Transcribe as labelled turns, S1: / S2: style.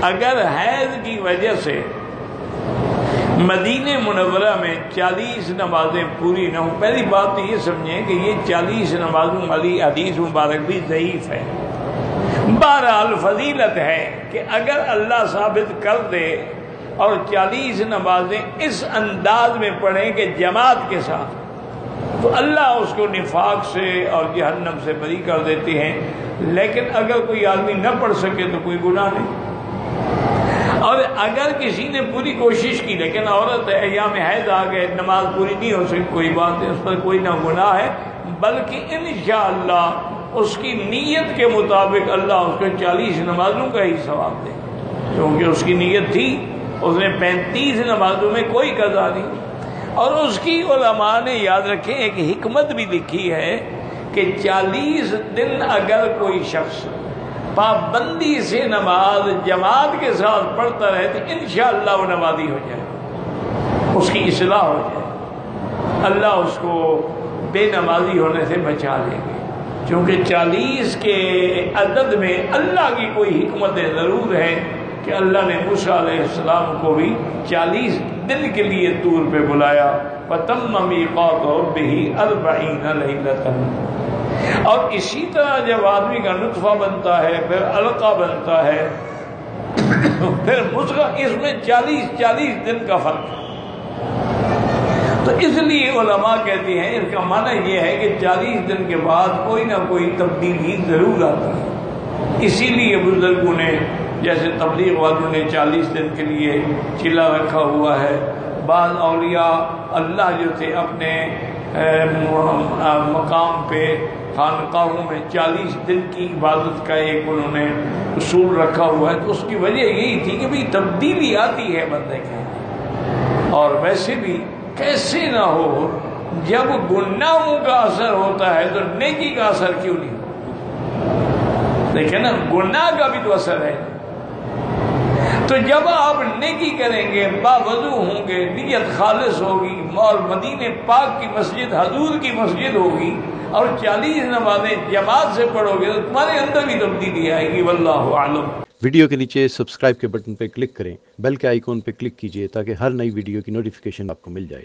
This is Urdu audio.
S1: اگر حیض کی وجہ سے مدینہ منورہ میں 40 نمازیں پوری نہ ہوں، پہلی بات تو یہ سمجھیں کہ یہ 40 نمازوں والی حدیث مبارک بھی ضعیف ہے۔ بہرحال فضیلت ہے کہ اگر اللہ ثابت کر دے اور 40 نمازیں اس انداز میں پڑھیں کہ جماعت کے ساتھ، تو اللہ اس کو نفاق سے اور جہنم سے بری کر دیتے ہیں۔ لیکن اگر کوئی آدمی نہ پڑھ سکے تو کوئی گناہ نہیں، اور اگر کسی نے پوری کوشش کی لیکن عورت ایام حیض آ گئے، نماز پوری نہیں ہو سکی، کوئی بات نہیں، اس پر کوئی نہ گناہ ہے، بلکہ انشاءاللہ اس کی نیت کے مطابق اللہ اس کو 40 نمازوں کا ہی ثواب دے، کیونکہ اس کی نیت تھی، اس نے 35 نمازوں میں کوئی قضا نہیں۔ اور اس کی علماء نے یاد رکھیں ایک حکمت بھی لکھی ہے کہ 40 دن اگر کوئی شخص پابندی سے نماز جماعت کے ساتھ پڑھتا رہے تو انشاءاللہ وہ نمازی ہو جائے، اس کی اصلاح ہو جائے، اللہ اس کو بے نمازی ہونے سے بچا لیں گے، کیونکہ 40 کے عدد میں اللہ کی کوئی حکمت ضرور ہے کہ اللہ نے موسیٰ علیہ السلام کو بھی 40 دن کے لیے طور پہ بلایا، وَتَمَّ مِيقَاتُ رَبِّهِ 40 لَيْلَةً۔ اور اسی طرح جب آدمی کا نطفہ بنتا ہے، پھر علقہ بنتا ہے، پھر مضغہ، اس میں 40 دن کا فرق ہے۔ تو اس لیے علماء کہتے ہیں اس کا معنی یہ ہے کہ 40 دن کے بعد کوئی نہ کوئی تبدیلی ضرور آتی ہے۔ اسی لیے بزرگوں نے، جیسے تبلیغ والوں نے 40 دن کے لیے چلا رکھا ہوا ہے۔ بعض اولیاء اللہ جو تھے اپنے مقام پہ خانقاہوں میں 40 دن کی عبادت کا ایک انہوں نے اصول رکھا ہوا ہے، تو اس کی وجہ یہی تھی کہ بھی تبدیلی آتی ہے بندے کے، اور ویسے بھی کیسے نہ ہو، جب گناہوں کا اثر ہوتا ہے تو نیکی کا اثر کیوں نہیں ہوتا؟ دیکھیں نا، گناہ کا بھی تو اثر ہے۔ تو جب آپ نیکی کریں گے، باوضو ہوں گے، نیت خالص ہوگی، اور مدینہ پاک کی مسجد حضور کی مسجد ہوگی، اور 40 نمازیں جماعت سے پڑھو گے تو تمہارے اندر بھی تبدیلی آئے گی، واللہ اعلم۔
S2: ویڈیو کے نیچے سبسکرائب کے بٹن پہ کلک کریں، بیل کے آئیکن پہ کلک کیجئے تاکہ ہر نئی ویڈیو کی نوٹیفیکیشن آپ کو مل جائے۔